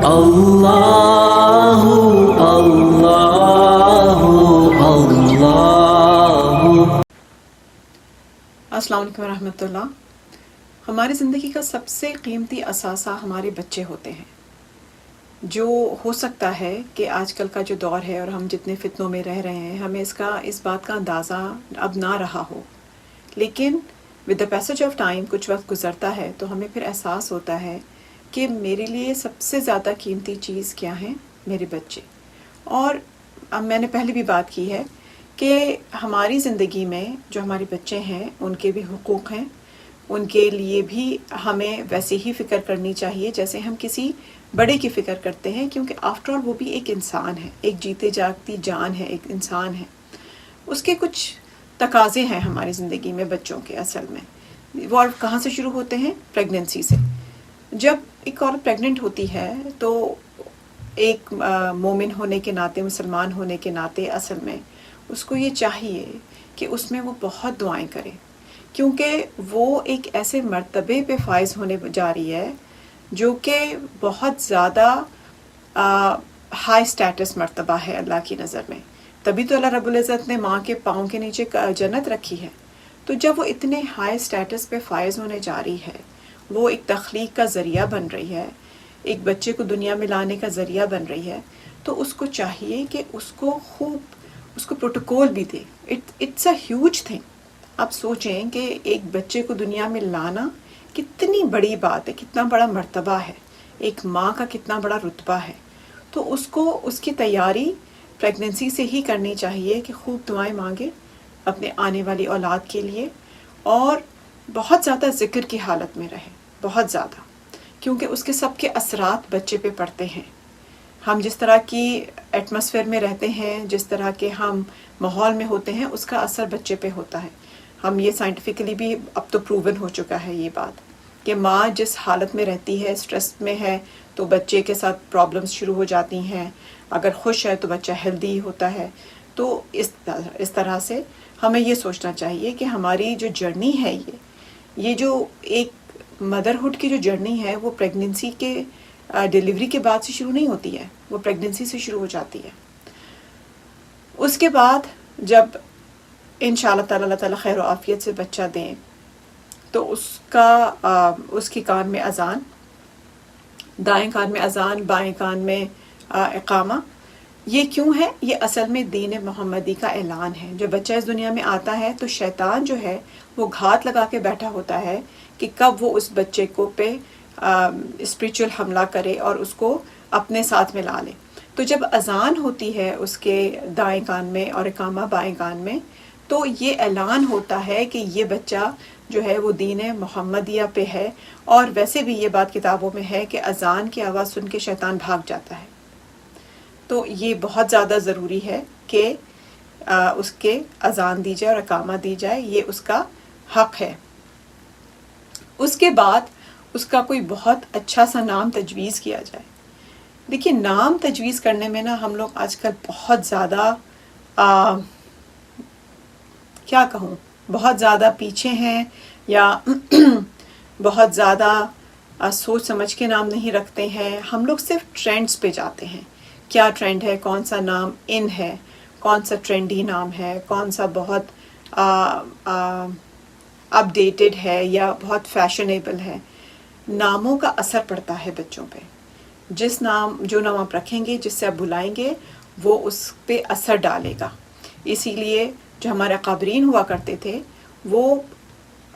اللہ اللہ اللہ۔ السلام علیکم ورحمۃ اللہ۔ ہماری زندگی کا سب سے قیمتی اثاثہ ہمارے بچے ہوتے ہیں، جو ہو سکتا ہے کہ آج کل کا جو دور ہے اور ہم جتنے فتنوں میں رہ رہے ہیں ہمیں اس بات کا اندازہ اب نہ رہا ہو، لیکن with the passage of time کچھ وقت گزرتا ہے تو ہمیں پھر احساس ہوتا ہے کہ میرے لیے سب سے زیادہ قیمتی چیز کیا ہیں؟ میرے بچے۔ اور اب میں نے پہلے بھی بات کی ہے کہ ہماری زندگی میں جو ہمارے بچے ہیں ان کے بھی حقوق ہیں، ان کے لیے بھی ہمیں ویسے ہی فکر کرنی چاہیے جیسے ہم کسی بڑے کی فکر کرتے ہیں، کیونکہ آفٹر آل وہ بھی ایک انسان ہے، ایک جیتے جاگتی جان ہے، ایک انسان ہے۔ اس کے کچھ تقاضے ہیں ہماری زندگی میں بچوں کے، اصل میں وہ کہاں سے شروع ہوتے ہیں؟ پریگننسی سے۔ جب ایک عورت پریگننٹ ہوتی ہے تو ایک مومن ہونے کے ناطے، مسلمان ہونے کے ناطے اصل میں اس کو یہ چاہیے کہ اس میں وہ بہت دعائیں کرے، کیونکہ وہ ایک ایسے مرتبے پہ فائز ہونے جا رہی ہے جو کہ بہت زیادہ ہائی سٹیٹس مرتبہ ہے اللہ کی نظر میں۔ تبھی تو اللہ رب العزت نے ماں کے پاؤں کے نیچے جنت رکھی ہے۔ تو جب وہ اتنے ہائی سٹیٹس پہ فائز ہونے جا رہی ہے، وہ ایک تخلیق کا ذریعہ بن رہی ہے، ایک بچے کو دنیا میں لانے کا ذریعہ بن رہی ہے، تو اس کو چاہیے کہ اس کو خوب اس کو پروٹوکول بھی دے۔ It's a huge thing. آپ سوچیں کہ ایک بچے کو دنیا میں لانا کتنی بڑی بات ہے، کتنا بڑا مرتبہ ہے، ایک ماں کا کتنا بڑا رتبہ ہے۔ تو اس کو اس کی تیاری پریگننسی سے ہی کرنی چاہیے کہ خوب دعائیں مانگے اپنے آنے والی اولاد کے لیے، اور بہت زیادہ ذکر کی حالت میں رہے، بہت زیادہ، کیونکہ اس کے سب کے اثرات بچے پہ پڑتے ہیں۔ ہم جس طرح کی ایٹماسفیئر میں رہتے ہیں، جس طرح کے ہم ماحول میں ہوتے ہیں، اس کا اثر بچے پہ ہوتا ہے۔ ہم یہ سائنٹیفکلی بھی اب تو پروون ہو چکا ہے یہ بات کہ ماں جس حالت میں رہتی ہے، اسٹریس میں ہے، تو بچے کے ساتھ پرابلمس شروع ہو جاتی ہیں۔ اگر خوش ہے تو بچہ ہیلدی ہوتا ہے۔ تو اس طرح سے ہمیں یہ سوچنا چاہیے کہ ہماری جو جرنی ہے، یہ جو ایک مدرہڈ کی جو جرنی ہے، وہ پریگننسی کے ڈیلیوری کے بعد سے شروع نہیں ہوتی ہے، وہ پریگننسی سے شروع ہو جاتی ہے۔ اس کے بعد جب انشاءاللہ تعالی اللہ تعالیٰ خیر و عافیت سے بچہ دیں تو اس کے کان میں اذان، دائیں کان میں اذان، بائیں کان میں اقامہ۔ یہ کیوں ہے؟ یہ اصل میں دین محمدی کا اعلان ہے۔ جب بچہ اس دنیا میں آتا ہے تو شیطان جو ہے وہ گھات لگا کے بیٹھا ہوتا ہے کہ کب وہ اس بچے کو پہ اسپریچول حملہ کرے اور اس کو اپنے ساتھ ملا لے۔ تو جب اذان ہوتی ہے اس کے دائیں کان میں اور اقامہ بائیں کان میں، تو یہ اعلان ہوتا ہے کہ یہ بچہ جو ہے وہ دین محمدیہ پہ ہے۔ اور ویسے بھی یہ بات کتابوں میں ہے کہ اذان کی آواز سن کے شیطان بھاگ جاتا ہے۔ تو یہ بہت زیادہ ضروری ہے کہ اس کے اذان دی جائے اور اقامہ دی جائے، یہ اس کا حق ہے۔ اس کے بعد اس کا کوئی بہت اچھا سا نام تجویز کیا جائے۔ دیکھیے، نام تجویز کرنے میں نا ہم لوگ آج کل بہت زیادہ کیا کہوں، بہت زیادہ پیچھے ہیں، یا بہت زیادہ سوچ سمجھ کے نام نہیں رکھتے ہیں۔ ہم لوگ صرف ٹرینڈز پہ جاتے ہیں، کیا ٹرینڈ ہے، کون سا نام ان ہے، کون سا ٹرینڈی نام ہے، کون سا بہت اپ ڈیٹڈ ہے یا بہت فیشنیبل ہے۔ ناموں کا اثر پڑتا ہے بچوں پہ۔ جو نام آپ رکھیں گے، جس سے آپ بلائیں گے، وہ اس پہ اثر ڈالے گا۔ اسی لیے جو ہمارے اکابرین ہوا کرتے تھے وہ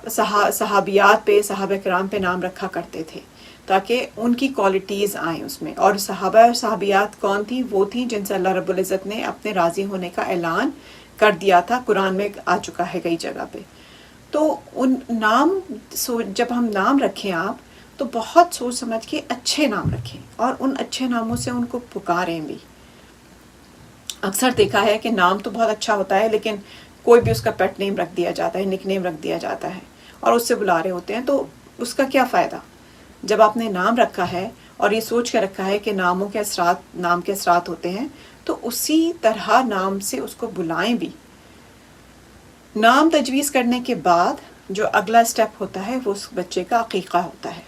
صحابیات پہ، صحابہ کرام پہ نام رکھا کرتے تھے تاکہ ان کی کوالٹیز آئیں اس میں۔ اور صحابہ اور صحابیات کون تھیں؟ وہ تھیں جن سے اللہ رب العزت نے اپنے راضی ہونے کا اعلان کر دیا تھا، قرآن میں آ چکا ہے کئی جگہ پہ۔ تو ان نام جب ہم نام رکھیں آپ تو بہت سوچ سمجھ کے اچھے نام رکھیں، اور ان اچھے ناموں سے ان کو پکاریں بھی۔ اکثر دیکھا ہے کہ نام تو بہت اچھا ہوتا ہے لیکن کوئی بھی اس کا پیٹ نیم رکھ دیا جاتا ہے، نک نیم رکھ دیا جاتا ہے اور اس سے بلا رہے ہوتے ہیں، تو اس کا کیا فائدہ؟ جب آپ نے نام رکھا ہے اور یہ سوچ کے رکھا ہے کہ نام کے اثرات ہوتے ہیں، تو اسی طرح نام سے اس کو بلائیں بھی۔ نام تجویز کرنے کے بعد جو اگلا سٹیپ ہوتا ہے وہ اس بچے کا عقیقہ ہوتا ہے۔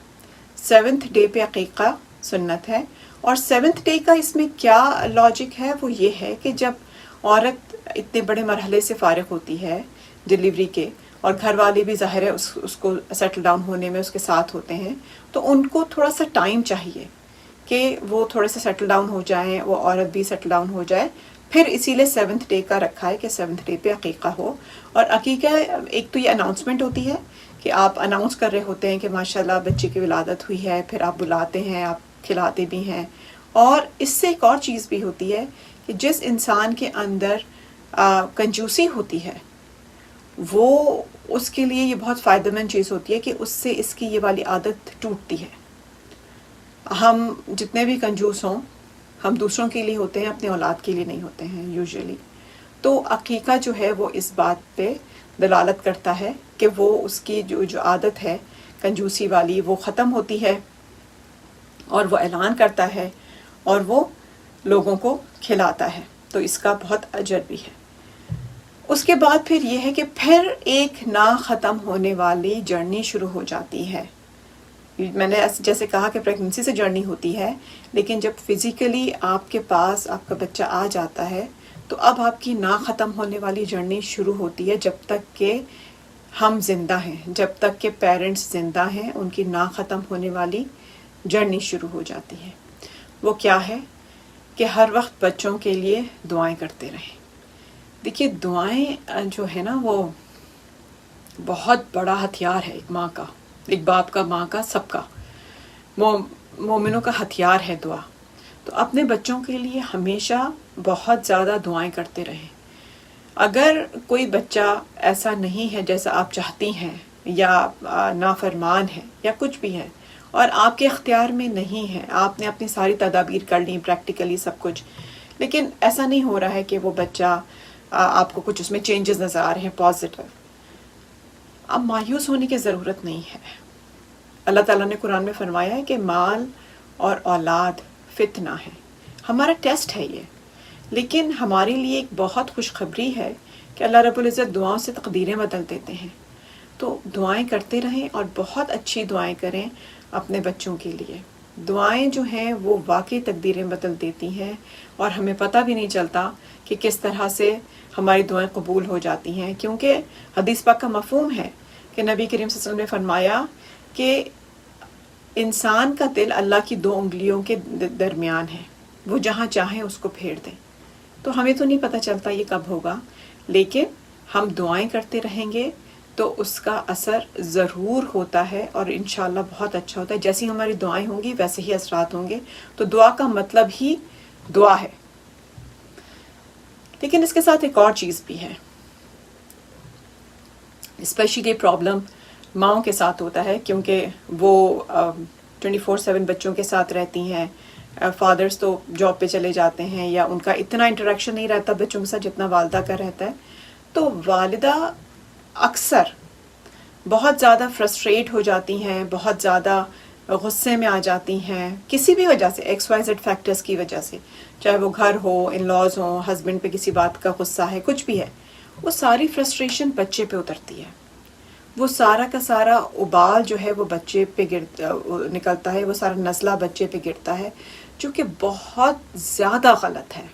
7th ڈے پہ عقیقہ سنت ہے، اور 7th ڈے کا اس میں کیا لاجک ہے وہ یہ ہے کہ جب عورت اتنے بڑے مرحلے سے فارغ ہوتی ہے ڈلیوری کے، اور گھر والے بھی ظاہر ہے اس کو سیٹل ڈاؤن ہونے میں اس کے ساتھ ہوتے ہیں، تو ان کو تھوڑا سا ٹائم چاہیے کہ وہ تھوڑے سے سیٹل ڈاؤن ہو جائیں، وہ عورت بھی سیٹل ڈاؤن ہو جائے. پھر اسی لیے 7th ڈے کا رکھا ہے کہ 7th ڈے پہ عقیقہ ہو. اور عقیقہ ایک تو یہ اناؤنسمنٹ ہوتی ہے کہ آپ اناؤنس کر رہے ہوتے ہیں کہ ماشاءاللہ بچے کی ولادت ہوئی ہے، پھر آپ بلاتے ہیں، آپ کھلاتے بھی ہیں. اور اس سے ایک اور چیز بھی ہوتی ہے کہ جس انسان کے اندر کنجوسی ہوتی ہے وہ اس کے لیے یہ بہت فائدہ مند چیز ہوتی ہے کہ اس سے اس کی یہ والی عادت ٹوٹتی ہے. ہم جتنے بھی کنجوس ہوں ہم دوسروں کے لیے ہوتے ہیں، اپنے اولاد کے لیے نہیں ہوتے ہیں یوزلی. تو عقیقہ جو ہے وہ اس بات پہ دلالت کرتا ہے کہ وہ اس کی جو عادت ہے کنجوسی والی وہ ختم ہوتی ہے، اور وہ اعلان کرتا ہے اور وہ لوگوں کو کھلاتا ہے. تو اس کا بہت اجر بھی ہے. اس کے بعد پھر یہ ہے کہ پھر ایک نہ ختم ہونے والی جرنی شروع ہو جاتی ہے. میں نے جیسے کہا کہ پریگننسی سے جرنی ہوتی ہے، لیکن جب فزیکلی آپ کے پاس آپ کا بچہ آ جاتا ہے تو اب آپ کی نہ ختم ہونے والی جرنی شروع ہوتی ہے. جب تک کہ ہم زندہ ہیں، جب تک کہ پیرنٹس زندہ ہیں، ان کی نہ ختم ہونے والی جرنی شروع ہو جاتی ہے. وہ کیا ہے کہ ہر وقت بچوں کے لیے دعائیں کرتے رہیں. دیکھیے دعائیں جو ہے نا وہ بہت بڑا ہتھیار ہے ایک ماں کا، ایک باپ کا، ماں کا، سب کا. مومنوں کا ہتھیار ہے دعا. تو اپنے بچوں کے لیے ہمیشہ بہت زیادہ دعائیں کرتے رہیں. اگر کوئی بچہ ایسا نہیں ہے جیسا آپ چاہتی ہیں، یا نافرمان ہے، یا کچھ بھی ہے، اور آپ کے اختیار میں نہیں ہے، آپ نے اپنی ساری تدابیر کر لی پریکٹیکلی سب کچھ، لیکن ایسا نہیں ہو رہا ہے کہ وہ بچہ آپ کو کچھ اس میں چینجز نظر آ رہے ہیں پازیٹیو، اب مایوس ہونے کی ضرورت نہیں ہے. اللہ تعالیٰ نے قرآن میں فرمایا ہے کہ مال اور اولاد فتنہ ہے، ہمارا ٹیسٹ ہے یہ. لیکن ہمارے لیے ایک بہت خوشخبری ہے کہ اللہ رب العزت دعاؤں سے تقدیریں بدل دیتے ہیں. تو دعائیں کرتے رہیں اور بہت اچھی دعائیں کریں اپنے بچوں کے لیے. دعائیں جو ہیں وہ واقعی تقدیریں بدل دیتی ہیں، اور ہمیں پتہ بھی نہیں چلتا کہ کس طرح سے ہماری دعائیں قبول ہو جاتی ہیں. کیونکہ حدیث پاک کا مفہوم ہے کہ نبی کریم صلی اللہ علیہ وسلم نے فرمایا کہ انسان کا دل اللہ کی 2 انگلیوں کے درمیان ہے، وہ جہاں چاہیں اس کو پھیر دیں. تو ہمیں تو نہیں پتہ چلتا یہ کب ہوگا، لیکن ہم دعائیں کرتے رہیں گے تو اس کا اثر ضرور ہوتا ہے، اور انشاءاللہ بہت اچھا ہوتا ہے. جیسی ہماری دعائیں ہوں گی ویسے ہی اثرات ہوں گے. تو دعا کا مطلب ہی دعا ہے. لیکن اس کے ساتھ ایک اور چیز بھی ہے، اسپیشلی پرابلم ماؤں کے ساتھ ہوتا ہے، کیونکہ وہ 24/7 بچوں کے ساتھ رہتی ہیں. فادرز تو جاب پہ چلے جاتے ہیں، یا ان کا اتنا انٹریکشن نہیں رہتا بچوں کے ساتھ جتنا والدہ کا رہتا ہے. تو والدہ اکثر بہت زیادہ فرسٹریٹ ہو جاتی ہیں، بہت زیادہ غصے میں آ جاتی ہیں، کسی بھی وجہ سے، XYZ فیکٹرز کی وجہ سے، چاہے وہ گھر ہو، ان لاز ہوں، ہسبینڈ پہ کسی بات کا غصہ ہے، کچھ بھی ہے. وہ ساری فرسٹریشن بچے پہ اترتی ہے، وہ سارا کا سارا ابال جو ہے وہ بچے پہ نکلتا ہے، وہ سارا نزلہ بچے پہ گرتا ہے، جو کہ بہت زیادہ غلط ہے.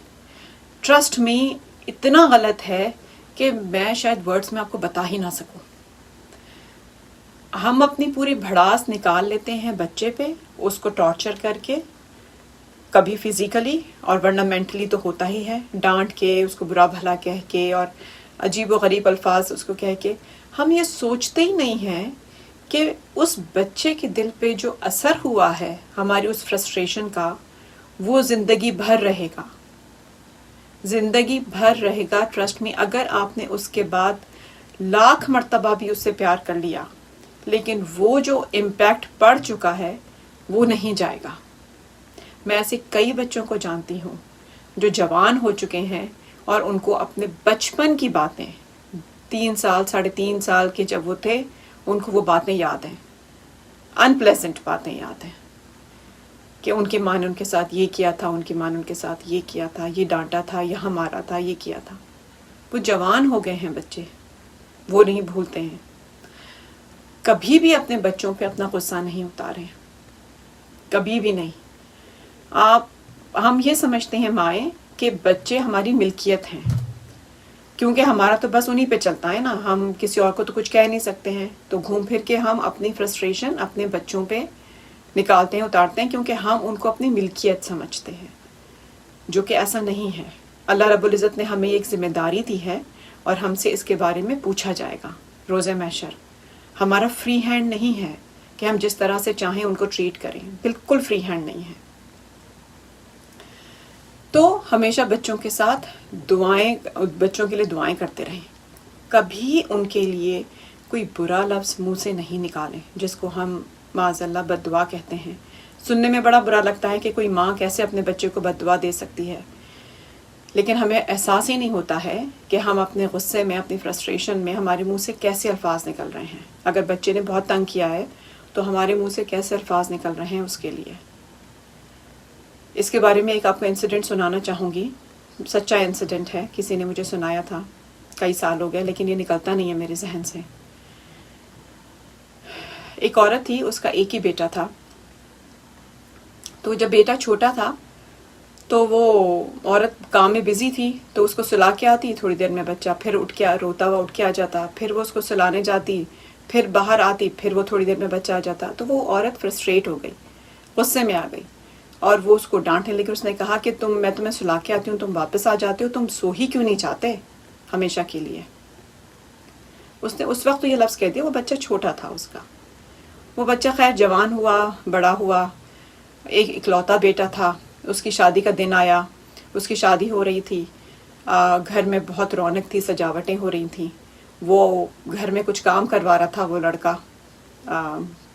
ٹرسٹ می، اتنا غلط ہے کہ میں شاید ورڈز میں آپ کو بتا ہی نہ سکوں. ہم اپنی پوری بھڑاس نکال لیتے ہیں بچے پہ، اس کو ٹارچر کر کے، کبھی فزیکلی اور ورنہ مینٹلی تو ہوتا ہی ہے، ڈانٹ کے، اس کو برا بھلا کہہ کے، اور عجیب و غریب الفاظ اس کو کہہ کے. ہم یہ سوچتے ہی نہیں ہیں کہ اس بچے کے دل پہ جو اثر ہوا ہے ہماری اس فرسٹریشن کا، وہ زندگی بھر رہے گا، زندگی بھر رہے گا. ٹرسٹ می، اگر آپ نے اس کے بعد لاکھ مرتبہ بھی اس سے پیار کر لیا، لیکن وہ جو امپیکٹ پڑ چکا ہے وہ نہیں جائے گا. میں ایسے کئی بچوں کو جانتی ہوں جو جوان ہو چکے ہیں، اور ان کو اپنے بچپن کی باتیں، 3 سال 3.5 سال کے جب وہ تھے، ان کو وہ باتیں یاد ہیں، انپلیزنٹ باتیں یاد ہیں، کہ ان کی ماں نے ان کے ساتھ یہ کیا تھا، ان کی ماں نے ان کے ساتھ یہ کیا تھا، یہ ڈانٹا تھا، یہاں مارا تھا، یہ کیا تھا. وہ جوان ہو گئے ہیں بچے، وہ نہیں بھولتے ہیں. کبھی بھی اپنے بچوں پہ اپنا غصہ نہیں اتارے، کبھی بھی نہیں. ہم یہ سمجھتے ہیں مائیں کہ بچے ہماری ملکیت ہیں، کیونکہ ہمارا تو بس انہی پہ چلتا ہے نا، ہم کسی اور کو تو کچھ کہہ نہیں سکتے ہیں، تو گھوم پھر کے ہم اپنی فرسٹریشن اپنے بچوں پہ نکالتے ہیں، اتارتے ہیں، کیونکہ ہم ان کو اپنی ملکیت سمجھتے ہیں، جو کہ ایسا نہیں ہے۔ اللہ رب العزت نے ہمیں ایک ذمہ داری دی ہے اور ہم سے اس کے بارے میں پوچھا جائے گا روز محشر۔ ہمارا فری ہینڈ نہیں ہے کہ ہم جس طرح سے چاہیں ان کو ٹریٹ کریں، بالکل فری ہینڈ نہیں ہے۔ تو ہمیشہ بچوں کے ساتھ بچوں کے لیے دعائیں کرتے رہیں، کبھی ان کے لیے کوئی برا لفظ منہ سے نہیں نکالیں، جس کو ہم معاذ اللہ بد دعا کہتے ہیں۔ سننے میں بڑا برا لگتا ہے کہ کوئی ماں کیسے اپنے بچے کو بد دعا دے سکتی ہے، لیکن ہمیں احساس ہی نہیں ہوتا ہے کہ ہم اپنے غصے میں، اپنی فرسٹریشن میں ہمارے منہ سے کیسے الفاظ نکل رہے ہیں۔ اگر بچے نے بہت تنگ کیا ہے تو ہمارے منہ سے کیسے الفاظ نکل رہے ہیں اس کے لیے۔ اس کے بارے میں ایک آپ کو انسیڈنٹ سنانا چاہوں گی، سچا انسیڈنٹ ہے، کسی نے مجھے سنایا تھا، کئی سال ہو گئے لیکن یہ نکلتا نہیں ہے میرے ذہن سے۔ ایک عورت تھی، اس کا ایک ہی بیٹا تھا، تو جب بیٹا چھوٹا تھا تو وہ عورت کام میں بزی تھی، تو اس کو سلا کے آتی، تھوڑی دیر میں بچہ پھر اٹھ کے روتا ہوا اٹھ کے آ جاتا، پھر وہ اس کو سلانے جاتی، پھر باہر آتی، پھر وہ تھوڑی دیر میں بچہ آ جاتا، تو وہ عورت فرسٹریٹ ہو گئی، غصے میں آ گئی، اور وہ اس کو ڈانٹنے لگی۔ اس نے کہا کہ میں تمہیں سلا کے آتی ہوں، تم واپس آ جاتے ہو، تم سو ہی کیوں نہیں چاہتے ہمیشہ کے لیے۔ اس نے اس وقت تو یہ لفظ کہہ دیا، وہ بچہ چھوٹا تھا اس کا، وہ بچہ خیر جوان ہوا، بڑا ہوا، ایک اکلوتا بیٹا تھا، اس کی شادی کا دن آیا، اس کی شادی ہو رہی تھی، گھر میں بہت رونق تھی، سجاوٹیں ہو رہی تھیں، وہ گھر میں کچھ کام کروا رہا تھا، وہ لڑکا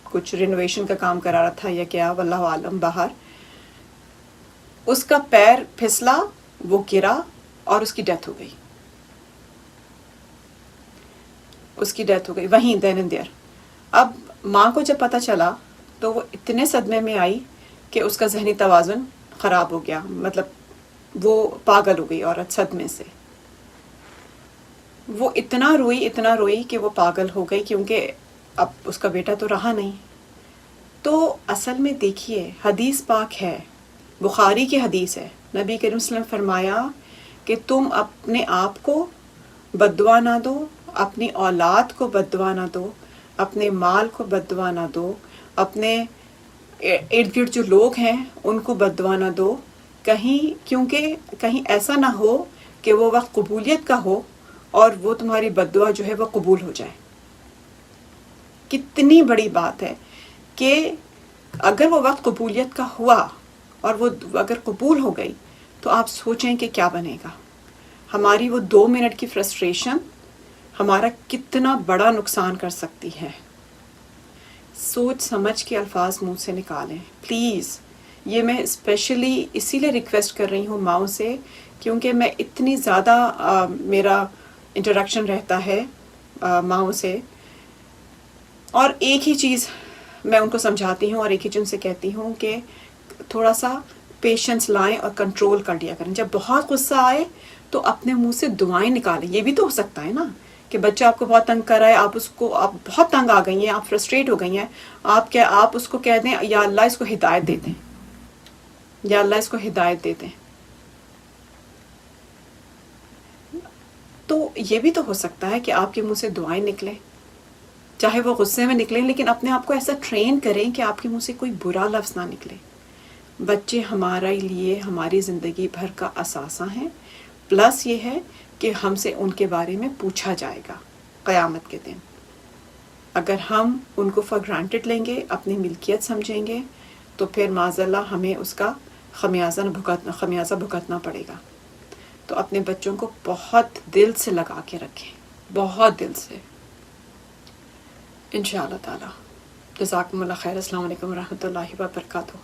کچھ رینوویشن کا کام کرا رہا تھا یا کیا، واللہ عالم، باہر اس کا پیر پھسلا، وہ گرا اور اس کی ڈیتھ ہو گئی، اس کی ڈیتھ ہو گئی وہیں دین اینڈ دیئر۔ اب ماں کو جب پتہ چلا تو وہ اتنے صدمے میں آئی کہ اس کا ذہنی توازن خراب ہو گیا، مطلب وہ پاگل ہو گئی عورت صدمے سے۔ وہ اتنا روئی کہ وہ پاگل ہو گئی، کیونکہ اب اس کا بیٹا تو رہا نہیں۔ تو اصل میں دیکھیے، حدیث پاک ہے، بخاری کی حدیث ہے، نبی کریم صلی اللہ علیہ وسلم فرمایا کہ تم اپنے آپ کو بد دعا نہ دو، اپنی اولاد کو بد دعا نہ دو، اپنے مال کو بد دعا نہ دو، اپنے ارد گرد جو لوگ ہیں ان کو بد دعا نہ دو، کیونکہ کہیں ایسا نہ ہو کہ وہ وقت قبولیت کا ہو اور وہ تمہاری بد دعا جو ہے وہ قبول ہو جائے۔ کتنی بڑی بات ہے کہ اگر وہ وقت قبولیت کا ہوا اور وہ اگر قبول ہو گئی تو آپ سوچیں کہ کیا بنے گا۔ ہماری وہ 2 منٹ کی فرسٹریشن ہمارا کتنا بڑا نقصان کر سکتی ہے۔ سوچ سمجھ کے الفاظ منہ سے نکالیں پلیز۔ یہ میں اسپیشلی اسی لیے ریکویسٹ کر رہی ہوں ماؤں سے، کیونکہ میں اتنی زیادہ میرا انٹریکشن رہتا ہے ماؤں سے، اور ایک ہی چیز میں ان کو سمجھاتی ہوں اور ایک ہی چیز ان سے کہتی ہوں کہ تھوڑا سا پیشنس لائیں اور کنٹرول کر لیا کریں۔ جب بہت غصہ آئے تو اپنے منہ سے دعائیں نکالیں۔ یہ بھی تو ہو سکتا ہے نا کہ بچہ آپ کو بہت تنگ کر رہا ہے، آپ بہت تنگ آ گئی ہیں، آپ فرسٹریٹ ہو گئی ہیں، آپ اس کو کہہ دیں یا اللہ اس کو ہدایت دے دیں، یا اللہ اس کو ہدایت دے دیں۔ تو یہ بھی تو ہو سکتا ہے کہ آپ کے منہ سے دعائیں نکلیں، چاہے وہ غصے میں نکلیں، لیکن اپنے آپ کو ایسا ٹرین کریں کہ آپ کے منہ سے کوئی برا لفظ نہ نکلے۔ بچے ہمارے لیے ہماری زندگی بھر کا اثاثہ ہیں، پلس یہ ہے کہ ہم سے ان کے بارے میں پوچھا جائے گا قیامت کے دن۔ اگر ہم ان کو فار گرانٹیڈ لیں گے، اپنی ملکیت سمجھیں گے، تو پھر معاذ اللہ ہمیں اس کا خمیازہ بھگتنا پڑے گا۔ تو اپنے بچوں کو بہت دل سے لگا کے رکھیں، بہت دل سے، انشاءاللہ تعالی۔ جزاکم اللہ خیر۔ السلام علیکم ورحمۃ اللہ وبرکاتہ۔